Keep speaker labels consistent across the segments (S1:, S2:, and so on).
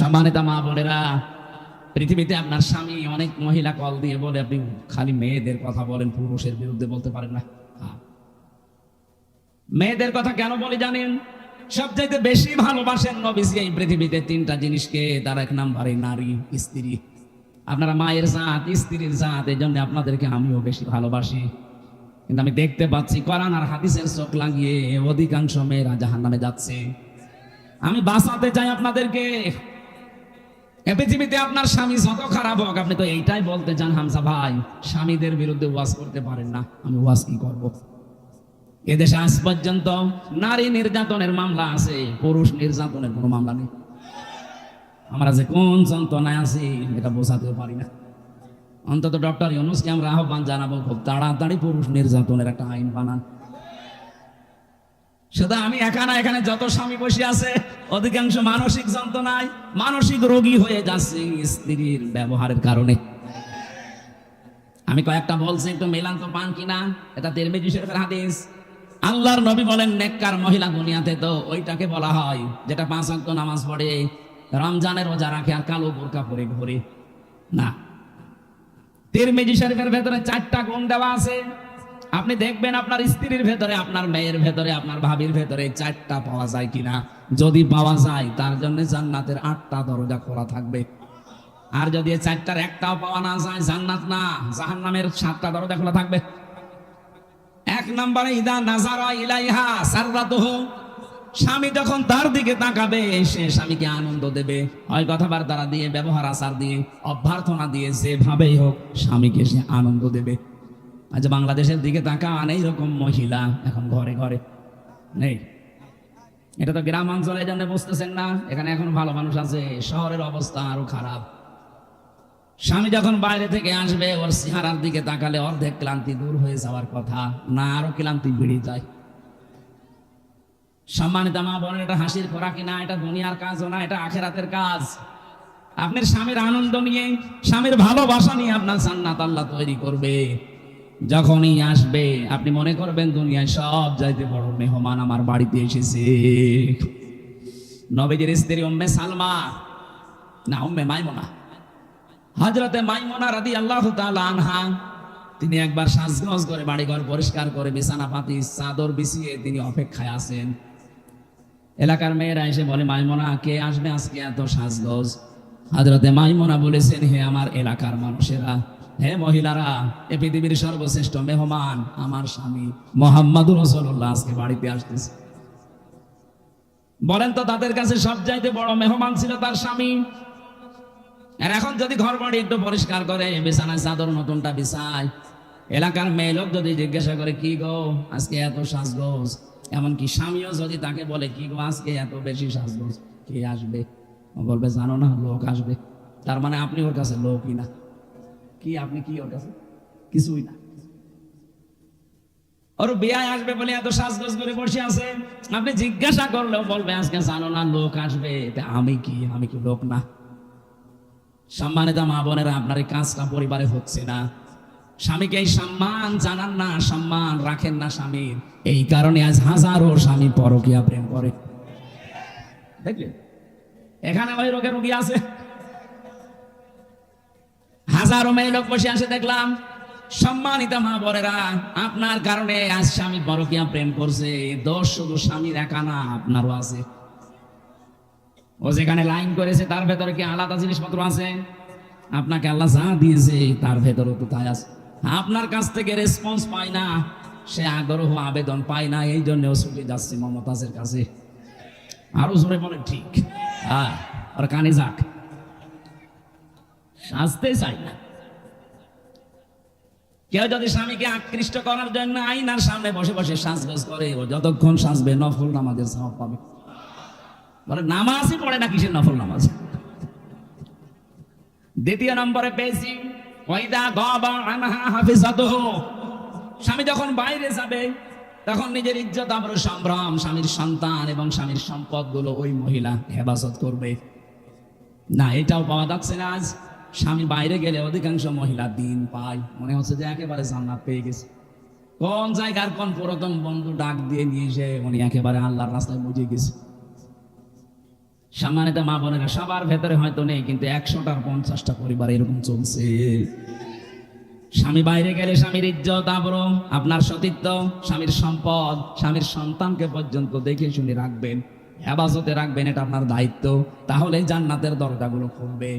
S1: সম্মানিত মা বোনেরা, পৃথিবীতে আপনার স্বামী অনেক মহিলা কল দিয়ে বলে আপনি খালি মেয়েদের কথা বলেন, পুরুষের বিরুদ্ধে বলতে পারেন না। মেয়েদের কথা কেন বলি জানেন? সবচাইতে বেশি ভালোবাসেন নবীজি এই পৃথিবীতে তিনটা জিনিসকে, তার এক নাম্বারে নারী, স্ত্রী। আপনারা মায়ের জাত, স্ত্রীর জাত, এই জন্য আপনাদেরকে আমিও বেশি ভালোবাসি। কিন্তু আমি দেখতে পাচ্ছি কোরআন আর হাদিসের চোখ লাগিয়ে অধিকাংশ মেয়েরা জাহান্নামে যাচ্ছে। আমি বাঁচাতে চাই আপনাদেরকে। এ পৃথিবীতে আপনার স্বামী যত খারাপ হোক, আপনি তো এইটাই বলতে চান হামজা ভাই স্বামীদের বিরুদ্ধে ওয়াজ করতে পারেন না, আমি ওয়াজ কি করব? এদেশে আজ পর্যন্ত নারী নির্যাতনের মামলা আছে, পুরুষ নির্যাতনের কোনো মামলা নেই। আমরা যে কোন যন্ত্রণায় আছি এটা বোঝাতেও পারি না। অন্তত ডক্টর ইউনূসকে আমরা আহ্বান জানাবো, খুব তাড়াতাড়ি পুরুষ নির্যাতনের একটা আইন বানান। শুধু আমি একা না, এখানে যত স্বামী বসে আছে অধিকাংশ মানসিক যন্ত্রণায়, মানসিক রোগী হয়ে যাচ্ছে স্ত্রীর ব্যবহারের কারণে। আমি কয়েকটা বলছি, একটু মেলান তো পান কিনা। এটা তিরমিজি শরীফের হাদিস। আল্লাহর নবী বলেন নেককার মহিলা দুনিয়াতে তো ওইটাকে বলা হয় যেটা 5 ওয়াক্ত নামাজ পড়ে, রমজানের রোজা রাখে আর কালো বোরকা পরে ঘুরে না। তিরমিজি শরীফের ভেতরে 4টা গুণ দেওয়া আছে। আপনি দেখবেন আপনার স্ত্রীর ভেতরে, আপনার মেয়ের ভেতরে, আপনার ভাবির ভেতরে 4টা পাওয়া যায় কিনা। যদি পাওয়া যায় তার জন্য জান্নাতের 8টা দরজা খোলা থাকবে। আর যদি 4টার একটাও পাওয়া না যায়, জান্নাত না জাহান্নামের 7টা দরজা খোলা থাকবে। 1 নম্বরে ইদা নাজারা ইলাইহা সাররাতুহু, স্বামী যখন তার দিকে তাকাবে সে স্বামীকে আনন্দ দেবে, হয় কথাবার্তা দিয়ে, ব্যবহার আচার দিয়ে, অভ্যর্থনা দিয়ে, যেভাবেই হোক স্বামীকে সে আনন্দ দেবে। আজ বাংলাদেশের দিকে তাকান, এইরকম মহিলা এখন ঘরে ঘরে নেই। এটা তো গ্রাম অঞ্চলে জন্য বুঝতেছেন না, এখানে এখন ভালো মানুষ আছে। শহরের অবস্থা আরো খারাপ। স্বামী যখন বাইরে থেকে আসবে, ওর চেহারার দিকে তাকালে অর্ধেক ক্লান্তি দূর হয়ে যাওয়ার কথা না, আরো ক্লান্তি বেড়ে যায়। সম্মানিত মা বলেন, এটা হাসির খোরাকি না, এটা দুনিয়ার কাজও না, এটা আখিরাতের কাজ। আপনার স্বামীর আনন্দ নিয়ে, স্বামীর ভালোবাসা নিয়ে আপনার জান্নাত আল্লাহ তৈরি করবে। যখনই আসবে আপনি মনে করবেন দুনিয়ায় সব চাইতে বড় মেহমান আমার বাড়িতে এসেছে। নবীজির স্ত্রী উম্মে সালমা, না উম্মে মাইমুনা, হযরতে মাইমুনা রাদিয়াল্লাহু তাআলা আনহা, তিনি একবার সাজগোজ করে বাড়িঘর পরিষ্কার করে বিছানা পাতি চাদর বিছিয়ে তিনি অপেক্ষায় আছেন। এলাকার মেয়েরা এসে বলে, মাইমুনা কে আসবে আজকে এত সাজগোজ? হযরতে মাইমুনা বলেছেন, হে আমার এলাকার মানুষেরা, হে মহিলারা, এ পৃথিবীর সর্বশ্রেষ্ঠ মেহমান আমার স্বামী মুহাম্মদুর রাসূলুল্লাহ আজকে বাড়িতে আসতেছে। বলেন তো তাদের কাছে সবচাইতে বড় মেহমান ছিল তার স্বামী। আর এখন যদি ঘর বাড়ি একটু পরিষ্কার করে, বিছানায় চাদর নতুনটা বিছায়, এলাকার মেয়ে লোক যদি জিজ্ঞাসা করে কি গো আজকে এত সাজগোজ, এমনকি স্বামীও যদি তাকে বলে কি গো আজকে এত বেশি সাজগোজ, কে আসবে? ও বলবে জানো না, লোক আসবে। তার মানে আপনি ওর কাছে লোকই না। কি আপনি কি ওর কাছে? কিছুই না। ওর বিয়ায় আসবে বলে এত সাজগোজ করে বসে আছে, আপনি জিজ্ঞাসা করলেও বলবে আজকে জানো না লোক আসবে। আমি কি লোক না? সম্মানিত মা বোনেরা, আপনার এই কাজটা পরিবারে হচ্ছে না। স্বামীকে এই সম্মান জানান না, সম্মান রাখেন না স্বামীর। এই কারণে আজ হাজারো স্বামী পরকীয়া প্রেম করে। দেখলেন এখানে ওই রোগের রোগী আছে, হাজারো মেয়ে লোক বসে আসে দেখলাম। সম্মানিত মা বোনেরা, আপনার কারণে আজ স্বামী পরকীয়া প্রেম করছে। দোষ শুধু স্বামীর একা না, আপনারও আছে। ও যেখানে লাইন করেছে তার ভেতরে কি আলাদা জিনিসপত্র আছে? আপনাকে আল্লাহ যা দিয়েছে তার ভেতরে তো তাই আছে। আপনার কাছ থেকে রেসপন্স পায় না, সে আগ্রহ আবেদন পায় না, এই জন্য ও ছুটে যাচ্ছে মমতাজের কাছে। আরো জোরে বলে ঠিক, হ্যাঁ, আর কানে যাক, সাজতে চাই না। কেউ যদি স্বামীকে আকৃষ্ট করার জন্য আয়নার সামনে বসে বসে সাজগোজ করে, ও যতক্ষণ সাজবে নফল নামাজের সওয়াব পাবে। বলে নামাজই পড়ে না, কিসের নফল নামাজ? দ্বিতীয় নম্বরে পেয়েছি ওয়াইদা গাবা আনহা হাফিজাতুহু, স্বামী যখন বাইরে যাবে তখন নিজের ইজ্জত আবরু সম্ভ্রম, স্বামীর সন্তান এবং স্বামীর সম্পদগুলো ওই মহিলা হেফাজত করবে না। এটাও পাওয়া যাচ্ছে না আজ। স্বামী বাইরে গেলে অধিকাংশ মহিলা দিন পায়, মনে হচ্ছে যে একেবারে জান্নাত পেয়ে গেছে। কোন জায়গার কোন পুরাতন বন্ধু ডাক দিয়ে নিয়ে এসে উনি একেবারে আল্লাহর রাস্তায় বুঝে গেছে। সম্মানিত মা বোনেরা, সবার ভেতরে হয়তো নেই, কিন্তু 100টার 50টা পরিবার এরকম চলছে। স্বামী বাইরে গেলে স্বামীর ইজ্জত আবরুম, আপনার সতীত্ব, স্বামীর সম্পদ, স্বামীর সন্তানকে পর্যন্ত দেখে শুনে রাখবেন, হেফাজতে রাখবেন, এটা আপনার দায়িত্ব। তাহলে জান্নাতের দরজাগুলো খুলবে।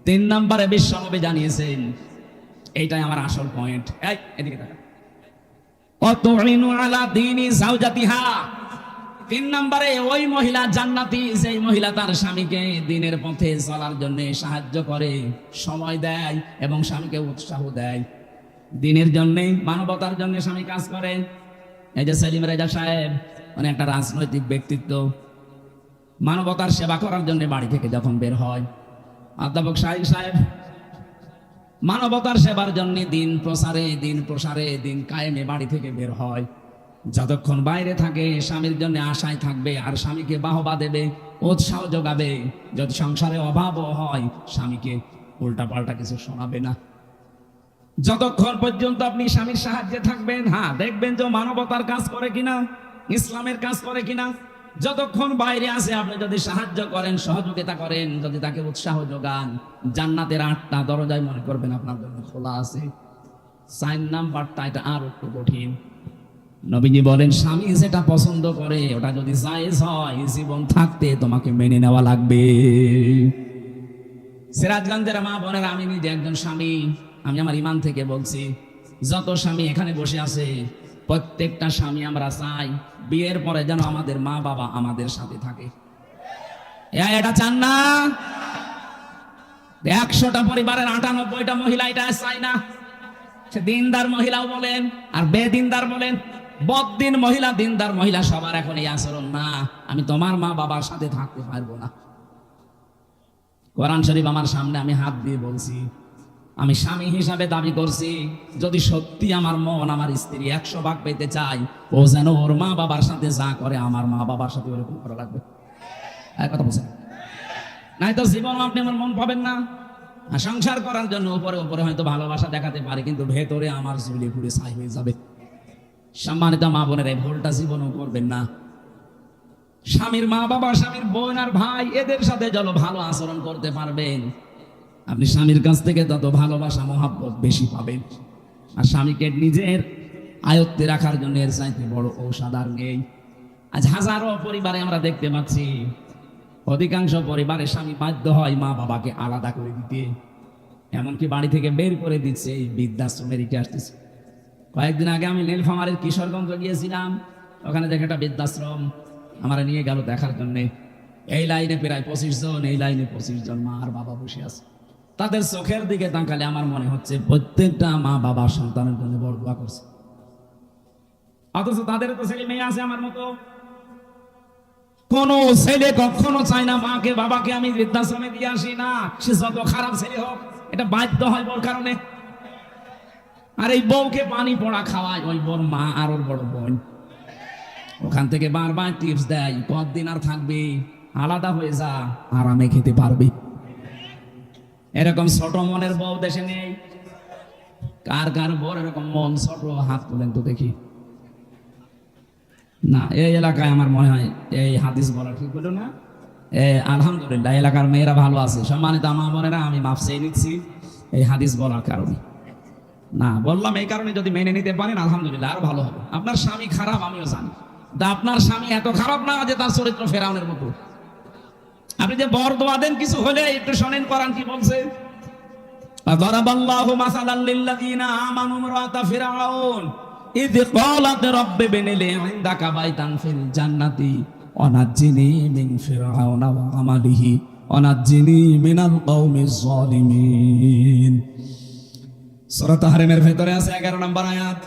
S1: 3 নম্বরে বিশ্বনবী জানিয়েছেন, এইটাই আমার আসল পয়েন্ট। এই এদিকে তাকান। অতুইনু আলা দীনি যাওজাতিহা। 3 নম্বরে ওই মহিলা জান্নাতি, যেই মহিলা তার স্বামীকে দ্বীনের পথে চলার জন্য সাহায্য করে, সময় দেয় এবং স্বামীকে উৎসাহ দেয়। দ্বীনের জন্য, মানবতার জন্য স্বামী কাজ করে। এই যে সেলিম রেজা সাহেব, মানে একটা রাজনৈতিক ব্যক্তিত্ব, মানবতার সেবা করার জন্য বাড়ি থেকে যখন বের হয়। অধ্যাপক শাহিন সাহেব মানবতার সেবার জন্য দিন প্রসারে দিন কায়েমে বাড়ি থেকে বের হয়। যতক্ষণ বাইরে থাকে স্বামীর জন্য আশায় থাকবে, আর স্বামীকে বাহবা দেবে, উৎসাহ যোগাবে। যদি সংসারে অভাবও হয়, স্বামীকে উল্টাপাল্টা কিছু শোনাবে না। যতক্ষণ পর্যন্ত আপনি স্বামীর সাহায্যে থাকবেন, হ্যাঁ, দেখবেন যে মানবতার কাজ করে কিনা, ইসলামের কাজ করে কিনা। যতক্ষণ বাইরে আছে আপনি যদি সাহায্য করেন, সহযোগিতা করেন, যদি তাকে উৎসাহ যোগান, জান্নাতের 8টা দরজায় মনে করবেন আপনার জন্য খোলা আছে। 4 নাম্বারটা, এটা আর একটু কঠিন। নবীজি বলেন, স্বামী যেটা পছন্দ করে ওটা যদি জায়েজ হয়, জীবন থাকতে তোমাকে মেনে নেওয়া লাগবে। সিরাজগঞ্জের মা বোনের, আমি নিজে একজন স্বামী, আমি আমার ইমান থেকে বলছি, যত স্বামী এখানে বসে আছে, প্রত্যেকটা স্বামী আমরা চাই বিয়ের পরে যেন আমাদের মা বাবা আমাদের সাথে থাকে। এটা চান না? 100টা পরিবারের 98টা মহিলা এটা চায় না। সে দিনদার মহিলাও বলেন আর বেদিনদার বলেন, বদ্দিন মহিলা, দিনদার মহিলা, সবার এখন এই আচরণ না। আমি তোমার মা বাবার সাথে থাকতে পারবো না। কোরআন শরীফ আমার সামনে, আমি হাত দিয়ে বলছি, আমি স্বামী হিসাবে দাবি করছি, যদি সত্যি আমার মন আমার স্ত্রী 100 ভাগ পেতে চাই, ও যেন ওর মা বাবার সাথে যা করে আমার মা বাবার সাথে ওরকম করা লাগবে। কথা বলছেন, নাই তো জীবন আপনি আমার মন পাবেন না। সংসার করার জন্য উপরে উপরে হয়তো ভালোবাসা দেখাতে পারে, কিন্তু ভেতরে আমার ঝুলি পুড়ে ছাই হয়ে যাবে। সম্মানিত মা বোনের, এই ভুলটা জীবনও করবেন না। স্বামীর মা বাবা, স্বামীর বোন আর ভাই, এদের সাথে যত ভালো আচরণ করতে পারবেন, আপনি স্বামীর কাছ থেকে তত ভালোবাসা মহাব্বত বেশি পাবেন। আর স্বামীকে নিজের আয়ত্তে রাখার জন্য এর চাইতে বড় ঔষধ আর নেই। আজ হাজারো পরিবারে আমরা দেখতে পাচ্ছি, অধিকাংশ পরিবারে স্বামী বাধ্য হয় মা বাবাকে আলাদা করে দিতে, এমনকি বাড়ি থেকে বের করে দিচ্ছে। এই বৃদ্ধাশ্রমের ইতিহাস আসতেছে। কয়েকদিন আগে আমি নীলফামারীর কিশোরগঞ্জ গিয়েছিলাম, ওখানে দেখে একটা বৃদ্ধাশ্রম, আমার নিয়ে গেল দেখার জন্যে। এই লাইনে প্রায় 25 জন, এই লাইনে 25 জন মা আর বাবা বসে আছে। তাদের চোখের দিকে তাকালে আমার মনে হচ্ছে প্রত্যেকটা মা বাবা সন্তানের জন্য বড় দোয়া করছে, অথচ তাদের তো ছেলে মেয়ে আছে আমার মতো। কোন ছেলে কখনো চায় না মাকে বাবাকে আমি বৃদ্ধাশ্রমে দিয়ে আসি, না, সে যত খারাপ ছেলে হোক, এটা বাধ্য হয় বড় কারণে। আর এই বউকে পানি পড়া খাওয়ায় ওই বড় মা আর ওর বড় বোন, ওখান থেকে বারবার টিপস দেয়, কতদিন আর থাকবে, আলাদা হয়ে যা, আরামে খেতে পারবি। এরকম ছোট মনের বউ দেশে নেই। কার কার বড় এরকম মন ছোট, হাত তোলেন তো দেখি। না, এই এলাকায় আমার মনে হয় এই হাদিস বলা ঠিক হলো না। আলহামদুলিল্লাহ, এলাকার মেয়েরা ভালো আছে। সম্মানিত আমার বোনেরা, আমি মাফ চেয়ে নিচ্ছি এই হাদিস বলার কারণে। না, বললাম এই কারণে, যদি মেনে নিতে পারেন আলহামদুলিল্লাহ, আরো ভালো হবে। আপনার স্বামী খারাপ আমিও জানি, আপনার স্বামী এত খারাপ না যে তার চরিত্র ফেরাউনের মতো। আপনি যে বর দোয়া দেন, কিছু হলে একটু শোনেন কোরআন কি বলছে। দারাবাল্লাহু মাসালান লিল্লাযিনা আমানু ইমরাতা ফিরআউন ইয ক্বালাত রাব্বি ইবনি লি ইনদাকা বাইতান ফিল জান্নাতি ওয়া নাজ্জিনি মিন ফিরআউনা ওয়া আমালিহি ওয়া নাজ্জিনি মিনাল কওমিজ যালিমিন। সূরা তাহরিমের ভেতরে আছে 11 নম্বর আয়াত।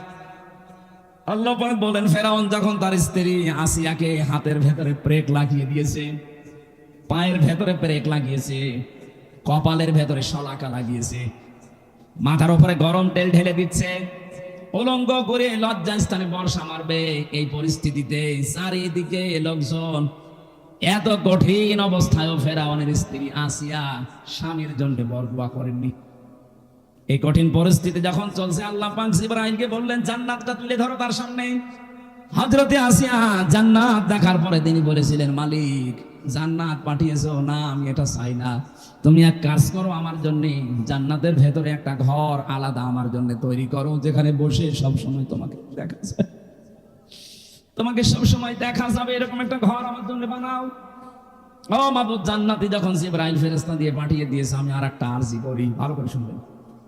S1: আল্লাহ পাক বলেন, ফেরাউন যখন তার স্ত্রী আসিয়াকে হাতের ভেতরে প্রেক লাগিয়ে দিয়েছে, পায়ের ভেতরে প্রেক লাগিয়েছে, কপালের ভেতরে শলাকা লাগিয়েছে, মাথার উপরে গরম তেল ঢেলে দিচ্ছে, উলঙ্গ করে লজ্জাস্থানে বর্ষা মারবে, এই পরিস্থিতিতে চারিদিকে লোকজন, এত কঠিন অবস্থায়ও ফেরাউনের স্ত্রী আসিয়া স্বামীর জন্য বরদোয়া করেননি। এই কঠিন পরিস্থিতি যখন চলছে, আল্লাহ পাক জিবরাইলকে বললেন, জান্নাতটা তুলে ধরো তার সামনে। হযরতে আসিয়া জান্নাত দেখার পরে তিনি বলেছিলেন, মালিক জান্নাত পাঠিয়েছো না, আমি এটা চাই না, তুমি এক কাজ করো, আমার জন্য জান্নাতের ভেতরে একটা ঘর আলাদা আমার জন্য তৈরি করো, যেখানে বসে সব সময় তোমাকে দেখা যায়, তোমাকে সব সময় দেখা যাবে, এরকম একটা ঘর আমার জন্য বানাও। ও মাবুদ, জান্নাতি যখন জিবরাইল ফেরেশতা দিয়ে পাঠিয়ে দিয়েছে, আমি আর একটা আরজি করি, ভালো করে শুনবেন।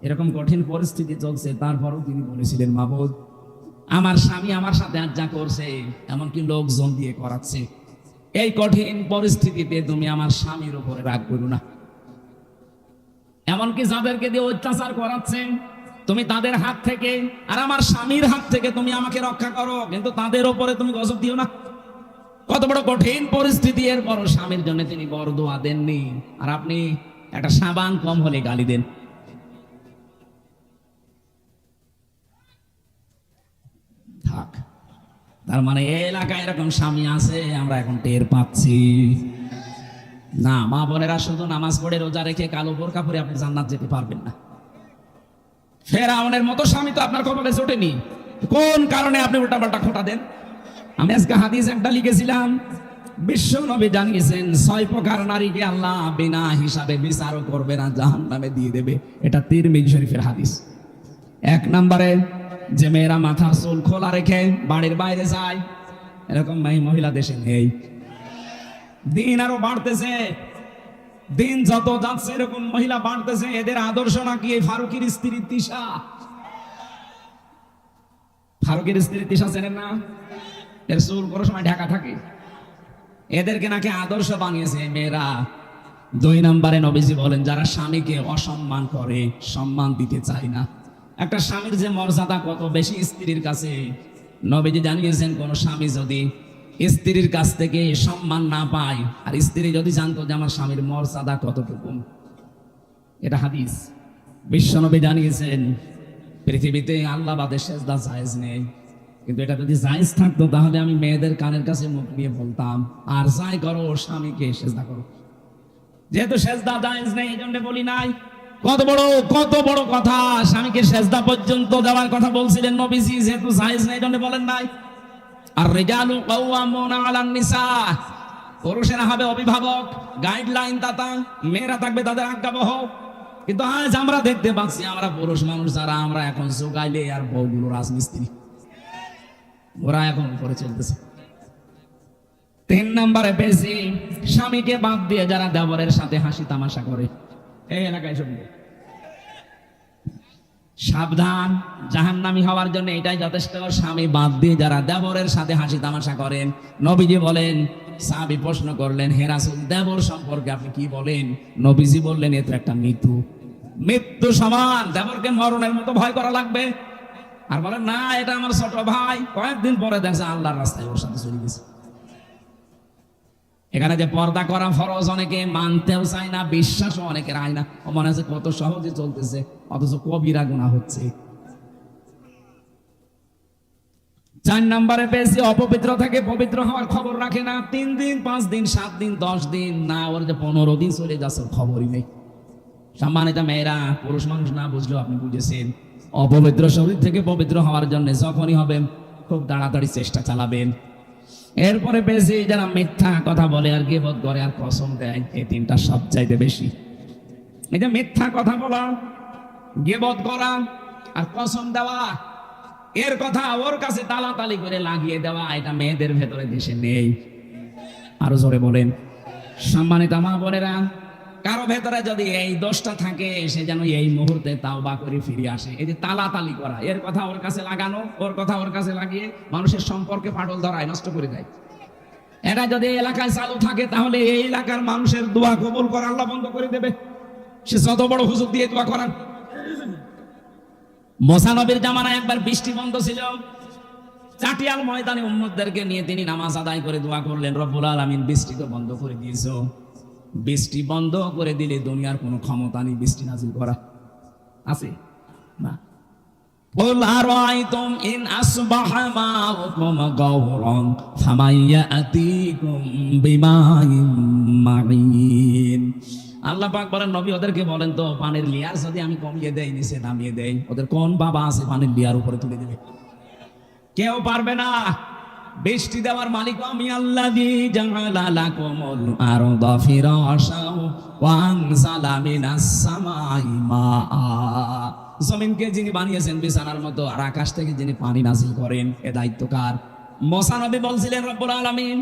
S1: এরকম কঠিন পরিস্থিতি চলছে, তারপরেও তিনি বলেছিলেন, মাবুদ আমার স্বামী আমার সাথে আজ যা করছে, এমনকি লোকজন দিয়ে করাচ্ছে, এই কঠিন পরিস্থিতিতে তুমি আমার স্বামীর উপরে রাগ করো না, এমনকি যাদেরকে দিয়ে অত্যাচার করাচ্ছেন তুমি তাদের হাত থেকে আর আমার স্বামীর হাত থেকে তুমি আমাকে রক্ষা করো, কিন্তু তাদের উপরে তুমি গজব দিও না। কত বড় কঠিন পরিস্থিতি, এর বড় স্বামীর জন্য তিনি বড় দোয়া দেননি, আর আপনি একটা সাবান কম হলে গালি দেন। থাক, তার মানে এই এলাকায় এরকম স্বামী আছে, আমরা এখন টের পাচ্ছি না। মা বোনেরা, শুধু নামাজ পড়ে রোজা রেখে কালো বোরকা পরে আপনি জান্নাত যেতে পারবেন না। ফেরাউনের মতো স্বামী তো আপনার কপালে জোটেনি, কোন কারণে আপনি উল্টাপাল্টা খোঁটা দেন? আমি আজকে হাদিস একটা লিখেছিলাম, বিশ্ব নবী জানিয়েছেন 6 প্রকার নারীকে আল্লাহ বিনা হিসাবে বিচারও করবে না, জাহান্নামে দিয়ে দেবে। এটা তিরমিজি শরীফের হাদিস। 1 নম্বরে, যে মেয়েরা মাথার চুল খোলা রেখে বাড়ির বাইরে যায়, এরকম মহিলা দেশে নেই। দিন আরো বাড়তেছে, দিন যত যাচ্ছে এরকম মহিলা বাড়তেছে। এদের আদর্শ নাকি এই ফারুকের স্ত্রী তিশা। ফারুকের স্ত্রী তিশা চেনেন না? এর চুল কোনো সময় ঢাকা থাকে। এদেরকে নাকি আদর্শ বানিয়েছে মেয়েরা। 2 নম্বরে নবীজি বলেন, যারা স্বামীকে অসম্মান করে, সম্মান দিতে চায় না। একটা স্বামীর যে মর্যাদা কত বেশি স্ত্রীর কাছে, নবীজি জানিয়েছেন, কোন স্বামী যদি স্ত্রীর কাছ থেকে সম্মান না পায়, আর স্ত্রী যদি জানতো যে আমার স্বামীর মর্যাদা কতটুকু, এটা হাদিস। বিশ্বনবী জানিয়েছেন, পৃথিবীতে আল্লাহ বাদে সেজদা জায়েজ নেই, কিন্তু এটা যদি জায়েজ থাকতো তাহলে আমি মেয়েদের কানের কাছে মুখ নিয়ে বলতাম, আর যাই করো স্বামীকে সেজদা করো। যেহেতু সেজদা জায়েজ নেই, এই জন্য বলি নাই। কত বড় কথা, স্বামীকে সেজদা পর্যন্ত দেওয়ার কথা বলছিলেন নবীজি, যেহেতু জায়েজ নেই এই জন্য বলেন নাই। আর রিজালু কাওয়ামুনা আলান নিসা, পুরুষেরা হবে অভিভাবক, গাইডলাইন দাতা, মেয়েরা থাকবে তাদের আজ্ঞাবহ। কিন্তু আজ আমরা দেখতে পাচ্ছি, আমরা পুরুষ মানুষ যারা, আমরা এখন জোগাইলে আর বউগুলো রাজমিস্ত্রি, ওরা এখন করে চলতেছে। 3 নম্বরে বেশি, স্বামীকে বাদ দিয়ে যারা দেবরের সাথে হাসি তামাশা করে, এই এলাকায় শুনবে সাবধান, জাহান্নামী হওয়ার জন্য এটাই যথেষ্ট। স্বামী বাদ দিয়ে যারা দেবরের সাথে হাসি তামাশা করেন, নবীজি বলেন, সাহাবী প্রশ্ন করলেন, হে রাসূল, দেবর সম্পর্কে আপনি কি বলেন? নবীজি বললেন, এ তো একটা মৃত্যু সমান, দেবরকে মরণের মতো ভয় করা লাগবে। আর বলেন, না এটা আমার ছোট ভাই, কয়েকদিন পরে দেখছে আল্লাহর রাস্তায় ওর সাথে চলে গেছে। এখানে যে পর্দা করা ফরজ, অনেকে মানতেও চায় না, বিশ্বাসও অনেকের আয় না। ও মনে হচ্ছে কত সহজে চলতেছে, অথচ কবিরা গুনাহ হচ্ছে। 4 নম্বরে পেয়েছি, অপবিত্র থেকে পবিত্র হওয়ার খবর রাখে না। 3 দিন 5 দিন 7 দিন 10 দিন না, ওর যে 15 দিন চলে যাচ্ছে খবরই নেই। সম্মানিত মেয়েরা, পুরুষ মানুষ না বুঝলেও আপনি বুঝেছেন, অপবিত্র শরীর থেকে পবিত্র হওয়ার জন্য যখনই হবে খুব তাড়াতাড়ি চেষ্টা চালাবেন। এরপরে বেশি যারা মিথ্যা কথা বলে আর গীবত করে আর কসম দেয়, এই 3টা সবচাইতে বেশি। এই যে মিথ্যা কথা বলা, গীবত করা আর কসম দেওয়া, এর কথা ওর কাছে তালাতালি করে লাগিয়ে দেওয়া, এটা মেয়েদের ভেতরে দেশে নেই। আরো জোরে বলেন। সম্মানিত মা বোনেরা, কারো ভেতরে যদি এই দোষটা থাকে, সে যেন এই মুহূর্তে তাওবা করে ফিরে আসে। এই যে তালাতালি করা, এর কথা ওর কাছে লাগানো, ওর কথা ওর কাছে লাগিয়ে মানুষের সম্পর্কে ফাটল ধরায়, নষ্ট করে দেয়। এটা যদি এলাকায় চালু থাকে, তাহলে এই এলাকার মানুষের দোয়া কবুল করা আল্লাহ বন্ধ করে দেবে। সে যত বড় হুজুর দিয়ে দোয়া করান। মুসা নবীর জামানায় একবার বৃষ্টি বন্ধ ছিল, চাটিয়াল ময়দানে উম্মতদেরকে নিয়ে তিনি নামাজ আদায় করে দোয়া করলেন, রব্বুল আলামিন বৃষ্টি তো বন্ধ করে দিয়েছো, বৃষ্টি বন্ধ করে দিলে দুনিয়ার কোনো ক্ষমতা নেই বৃষ্টি নাজিল করা, আছে না? قل أرأيتم إن أصبح ماؤكم غورا فمن يأتيكم بماء معين। আল্লাহ পাক বলেন, নবী ওদেরকে বলেন তো, পানির লেয়ার যদি আমি কমিয়ে দেই, নিচে নামিয়ে দেই, ওদের কোন বাবা আছে পানির লেয়ার উপরে তুলে দেবে? কেউ পারবে না। বৃষ্টি দেওয়ার মালিক আমি আল্লাযী জাআলা লাকুমুল আরদা ফিরাশাও ওয়া আনজালা মিনাস সামাই মাআ। জমিনকে যিনি বানিয়েছেন বিছানার মতো, আর আকাশ থেকে যিনি পানি নাযিল করেন, এ দায়িত্ব কার? মুসা নবী বলছিলেন রব্বুল আলামিন,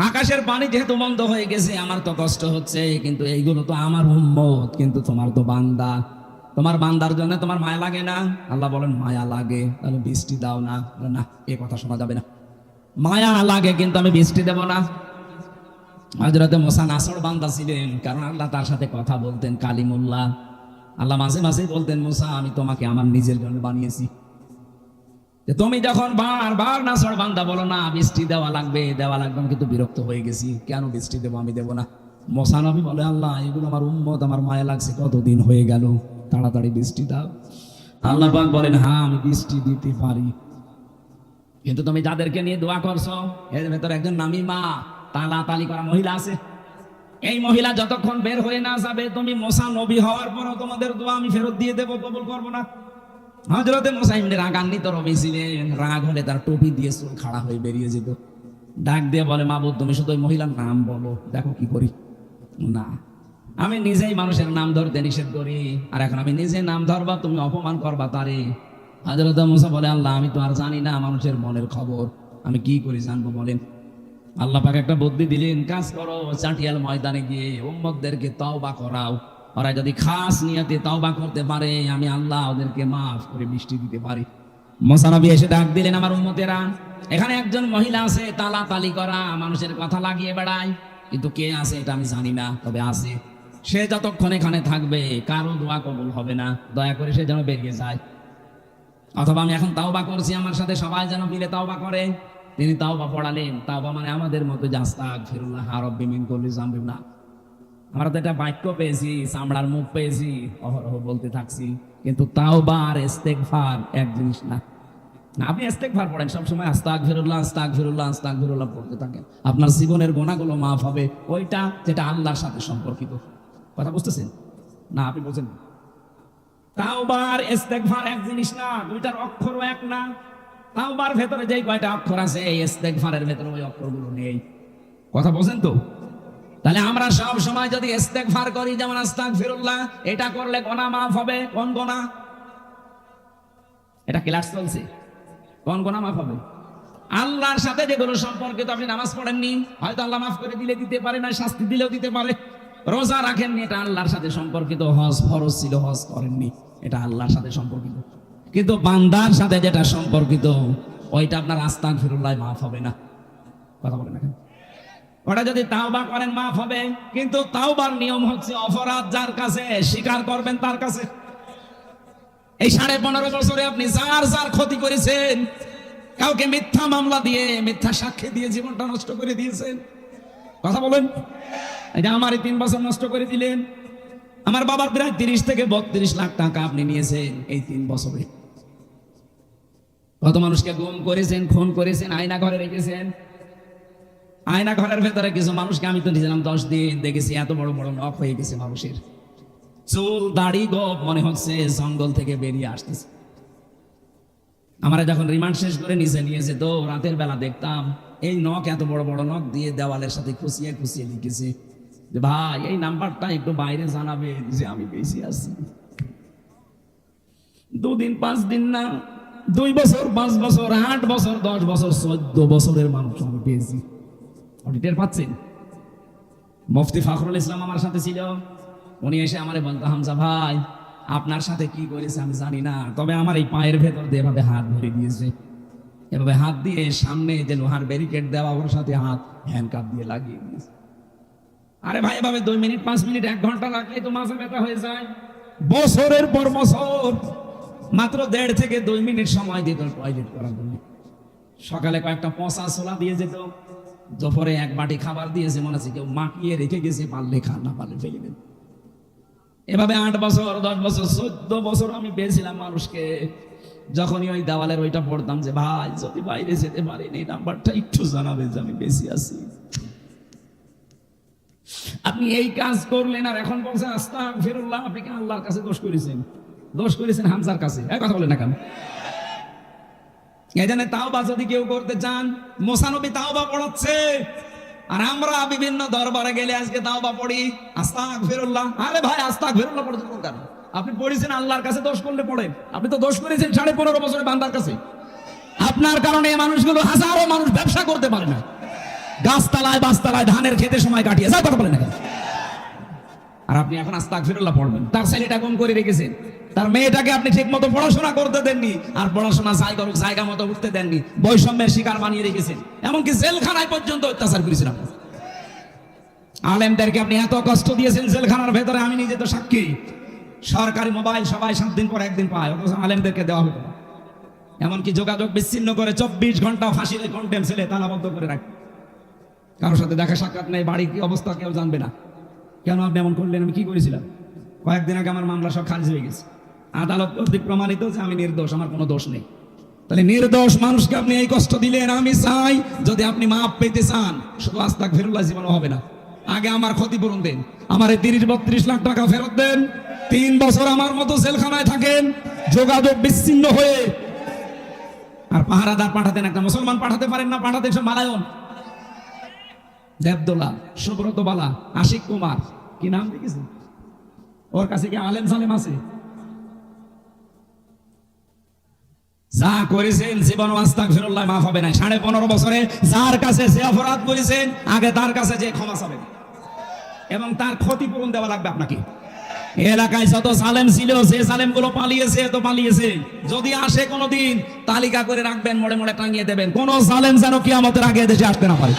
S1: আকাশের পানি যেহেতু বন্ধ হয়ে গেছে, আমার তো কষ্ট হচ্ছে, কিন্তু এইগুলো তো আমার উম্মত, কিন্তু তোমার তো বান্দা, তোমার বান্দার জন্য তোমার মায়া লাগে না? আল্লাহ বলেন মায়া লাগে, তাহলে বৃষ্টি দাও না। না, এ কথা শোনা যাবে না। মায়া লাগে কিন্তু আমি বৃষ্টি দেব না। হযরতে মুসা নাছর বান্দা ছিলেন, কারণ আল্লাহ তার সাথে কথা বলতেন কালিমুল্লাহ। আল্লাহ মাঝে মাঝে বলতেন, মুসা আমি তোমাকে আমার নিজের জন্য বানিয়েছি। যে তুমি যখন বারবার নাছর বান্দা বলো না বৃষ্টি দেওয়া লাগবে দেওয়া লাগবে, আমি কিন্তু বিরক্ত হয়ে গেছি, কেন বৃষ্টি দেবো? আমি দেবো না। মুসা নবী বলে, আল্লাহ এগুলো আমার উম্মত, আমার মায়া লাগছে, কতদিন হয়ে গেল, তাড়াতাড়ি বৃষ্টি দাও। আল্লাহ পাক বলেন, হ্যাঁ আমি বৃষ্টি দিতে পারি, কিন্তু তুমি যাদেরকে নিয়ে দোয়া করছো এর ভেতরে একজন নামিমা তালাতালি করা মহিলা আছে। এই মহিলা যতক্ষণ বের হয়ে না যাবে, তুমি মুসা নবী হওয়ার পরও তোমাদের দোয়া আমি ফেরত দিয়ে দেবো, কবুল করবো না। হযরতে মুসা ইবনে রাগান্বিত রবি ছিলেন, রাগ হলে তার টুপি দিয়ে চুল খাড়া হয়ে বেরিয়ে যেত। ডাক দিয়ে বলে, মাবুদ তুমি শুধু ওই মহিলার নাম বলো, দেখো কি করি। না, আমি নিজেই মানুষের নাম ধরতে নিষেধ করি, আর এখন আমি নিজে নাম ধরবা, তুমি অপমান করবা তারে। হযরত মুসা বলে, আল্লাহ আমি তো আর জানি না মানুষের মনের খবর, আমি কি করে জানবো বলেন। আল্লাহ পাক একটা বুদ্ধি দিলেন, কাজ করো, চাটিয়াল ময়দানে গিয়ে উম্মতদেরকে তওবা করাও, ওরা যদি খাস নিয়তে তওবা করতে পারে, আমি আল্লাহ ওদেরকে মাফ করে বৃষ্টি দিতে পারি। মুসা নবী এসে ডাক দিলেন, আমার উম্মতেরা, এখানে একজন মহিলা আছে তালাতালি করা, মানুষের কথা লাগিয়ে বেড়ায়, কিন্তু কে আছে এটা আমি জানি না, তবে আছে। সে যতক্ষণ এখানে থাকবে কারো দোয়া কবুল হবে না, দয়া করে সে যেন বেরিয়ে যায়। অথবা আমি এখন তাওবা করছি, আমার সাথে সবাই যেন মিলে তাওবা করে। তিনি তাওবা পড়ালেন। তাওবা মানে আমাদের মতো যে আস্তাগফিরুল্লাহ রাব্বি মিন কুল্লি যামবিন না। আমরা তো একটা বাক্য পেয়েছি, চামড়ার মুখ পেয়েছি, অহরহ বলতে থাকছি, কিন্তু তাওবা আর ইস্তেগফার এক জিনিস না। আপনি ইস্তেগফার পড়েন সবসময়, আস্তাগফিরুল্লাহ আস্তাগফিরুল্লাহ আস্তাগফিরুল্লাহ পড়তে থাকেন, আপনার জীবনের গুনাহগুলো মাফ হবে। ওইটা যেটা আল্লাহর সাথে সম্পর্কিত। কথা বুঝতেছেন না? আপনি বলছেন তাওবা আর ইস্তেগফার এক জিনিস না, দুইটার অক্ষরও এক না। তাওবার ভেতরে যেই কয়টা অক্ষর আছে, এই ইস্তেগফারের ভেতরে ওই অক্ষরগুলো নেই। কথা বলেন তো? তাহলে আমরা সব সময় যদি ইস্তেগফার করি, যেমন আস্তাগফিরুল্লাহ, এটা করলে গুনাহ মাফ হবে। কোন গুনাহ? এটা ক্লাস চলছে, কোন গুনাহ মাফ হবে? আল্লাহর সাথে যেগুলো সম্পর্কিত। আপনি নামাজ পড়েননি, হয়তো আল্লাহ মাফ করে দিলে দিতে পারে, না শাস্তি দিলেও দিতে পারে। রোজা রাখেননি, এটা আল্লাহর সাথে সম্পর্কিত। হজ ফরজ ছিল, হজ করেননি, এটা আল্লাহর সাথে সম্পর্কিত। কিন্তু বান্দার সাথে যেটা সম্পর্কিত, ওইটা আপনার আস্তাগফিরুল্লাহ মাফ হবে না। কথা বলেন না? ওটা যদি তাওবা করেন মাফ হবে, কিন্তু তাওবার নিয়ম হচ্ছে অপরাধ যার কাছে স্বীকার করবেন তার কাছে। এই 15.5 বছরে আপনি যার যার ক্ষতি করেছেন, কাউকে মিথ্যা মামলা দিয়ে, মিথ্যা সাক্ষী দিয়ে জীবনটা নষ্ট করে দিয়েছেন। কথা বলেন। এটা আমারই 3 বছর নষ্ট করে দিলেন। আমার বাবার প্রায় 30 থেকে 32 লাখ টাকা আপনি নিয়েছেন এই 3 বছরে। কত মানুষকে গুম করেছেন, খুন করেছেন, আয়না ঘরে রেখেছেন। আয়না ঘরের ভেতরে কিছু মানুষকে আমি তো নিয়েছিলাম 10 দিন, দেখেছি এত বড় বড় নখ হয়ে গেছে মানুষের, চুল দাড়ি গোপ মনে হচ্ছে জঙ্গল থেকে বেরিয়ে আসতেছে। আমরা যখন রিমান্ড শেষ করে নিচে নিয়ে যেত, রাতের বেলা দেখতাম এই নখ, এত বড় বড় নখ দিয়ে দেওয়ালের সাথে খুশিয়ে খুশিয়ে লিখেছে যে ভাই এই নাম্বারটা একটু বাইরে জানাবে যে আমি বেশি আছি। 2 দিন 5 দিন না, 2 বছর 5 বছর 8 বছর 10 বছর 14 বছরের মানুষ আমি পেয়েছি। অডিটের পাচ্ছেন? মুফতি ফখরুল ইসলাম আমার সাথে ছিল। উনি এসে আমারে বলতো, হামজা ভাই আপনার সাথে কি করেছে আমি জানি না, তবে আমার এই পায়ের ভেতর দিয়ে এভাবে হাত ধরে দিয়েছে, এভাবে হাত দিয়ে সামনে যে লোহার ব্যারিকেড দেওয়া, ওর সাথে হাত হ্যান্ডকাপ দিয়ে লাগিয়ে দিয়েছে। আরে ভাই এভাবে 2 মিনিট 5 মিনিট 1 ঘন্টা লাগলে তো মাথা ব্যথা হয়ে যায়। বছরের পর বছর মাত্র 1.5 থেকে 2 মিনিট সময় দিত টয়লেট করার জন্য। সকালে কয়েকটা পচা ছোলা দিয়ে যেত, দুপুরে 1 বাটি খাবার দিয়েছে, মনে আছে কেউ মাখিয়ে রেখে গেছে, পারলে খান না পারলে ফেলে দেন। এভাবে 8 বছর 10 বছর 14 বছর আমি পেয়েছিলাম মানুষকে। যখনই ওই দেওয়ালের ওইটা পড়তাম যে ভাই যদি বাইরে যেতে পারেন এই নাম্বারটা একটু জানাবেন যে আমি বেশি আছি। আপনি এই কাজ করলেন আর এখন বলছেন আস্তাগফিরুল্লাহ। আপনি কি আল্লাহর কাছে দোষ করেছেন? দোষ করেছেন হামজার কাছে। এই কথা বলেন না কেন? এই জন্য তাওবা যদি কেউ করতে চান, মুসানবী তাওবা পড়াচ্ছে, আর আমরা বিভিন্ন দরবারে গেলে আজকে তাওবা পড়ি আস্তাগফিরুল্লাহ। আরে ভাই, আস্তাগফিরুল্লাহ পড়তে কেন? আপনি পড়েছেন আল্লাহর কাছে দোষ করলে পড়েন। আপনি তো দোষ করেছেন 15.5 বছরের বান্দার কাছে। আপনার কারণে এই মানুষগুলো, হাজারো মানুষ ব্যবসা করতে পারে না, গাছতলায় বাসতলায় ধানের খেতে সময় কাটিয়ে যায়, কথা বলেন না কেন? আর আপনি এখন আস্তাগফিরুল্লাহ পড়বেন। তার ছেলেটা গুম করে রেখেছেন, তার মেয়েটাকে আপনি ঠিক মতো পড়াশোনা করতে দেননি, আর পড়াশোনা জায়গা মতো উঠতে দেননি, বৈষম্যের শিকার বানিয়ে রেখেছেন, এমনকি জেলখানায় পর্যন্ত অত্যাচার করেছেন আপনি। আলেমদেরকে আপনি এত কষ্ট দিয়েছেন জেলখানার ভেতরে, আমি নিজে তো সাক্ষী। সরকারি মোবাইল সবাই 7 দিন পর একদিন পায়, অথচ আলেমদেরকে দেওয়া হতো না। এমনকি যোগাযোগ বিচ্ছিন্ন করে 24 ঘন্টা ফাঁসির কন্টেম ছেলে তালাবদ্ধ করে রাখে। কারোর সাথে দেখা সাক্ষাৎ নেই, বাড়ি কি অবস্থা কেউ জানবে না। কেন আপনি এমন করলেন? আমি কি করেছিলাম? কয়েকদিন আগে আমার মামলা সব খারিজ হয়ে গেছে, আদালত কর্তৃক প্রমাণিত যে আমি নির্দোষ, আমার কোনো দোষ নেই। তাহলে নির্দোষ মানুষকে আপনি এই কষ্ট দিলেন। আমি চাই যদি আপনি মাপ পেতে চান, শুধু আস্তাগফিরুল্লাহ জীবনও হবে না, আগে আমার ক্ষতিপূরণ দেন, আমার 30-32 লাখ টাকা ফেরত দেন, 3 বছর আমার মতো জেলখানায় থাকেন যোগাযোগ বিচ্ছিন্ন হয়ে। আর পাহারাদার পাঠাতেন, একটা মুসলমান পাঠাতে পারেন না, পাঠাতে সব মালায়ন, দেবদোলা, সুব্রত বালা, আশিক কুমার, কি নাম দেখেছেন? ওর কাছে কি আলেম সালেম আছে? যা করেছেন জীবন আস্তাগফিরুল্লাহ মাফ হবে না। 15.5 বছরে যার কাছে যে অপরাধ করেছেন, আগে তার কাছে যে ক্ষমা চাবেন এবং তার ক্ষতিপূরণ দেওয়া লাগবে আপনাকে। এলাকায় যত সালেম ছিল, যে সালেম গুলো পালিয়েছে তো পালিয়েছে, যদি আসে কোনোদিন তালিকা করে রাখবেন, মোড়ে মোড়ে টাঙিয়ে দেবেন, কোন সালেম যেন কিয়ামতের আগে দেশে আসতে না পারে।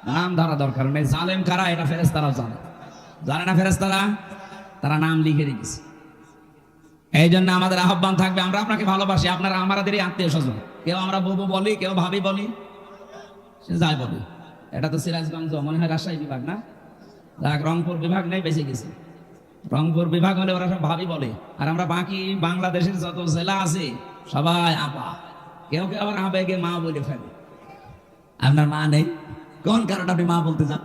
S1: নাম ধরা দরকার নেই, জালেম কারা এটা ফেরেশতারাও জানে। জানে না ফেরেশতারা? তারা নাম লিখে রেখেছে। এই জন্য আমাদের আহ্বান থাকবে, আমরা আপনাকে ভালোবাসি, আপনারা আমাদেরই আত্মীয় স্বজন। কেউ আমরা বউ বলি, কেউ ভাবি বলি, সে যাই বলি। এটা তো সিরাজগঞ্জ, মনে হয় রাজশাহী বিভাগ না, রংপুর বিভাগ নেই, বেঁচে গেছে। রংপুর বিভাগ হলে ওরা সব ভাবি বলে, আর আমরা বাকি বাংলাদেশের যত জেলা আছে সবাই আপা, কেউ কেউ আবার আবেগে মা বলে ফেলে। আপনার মা নেই, কোন কারণে আপনি মা বলতে চান?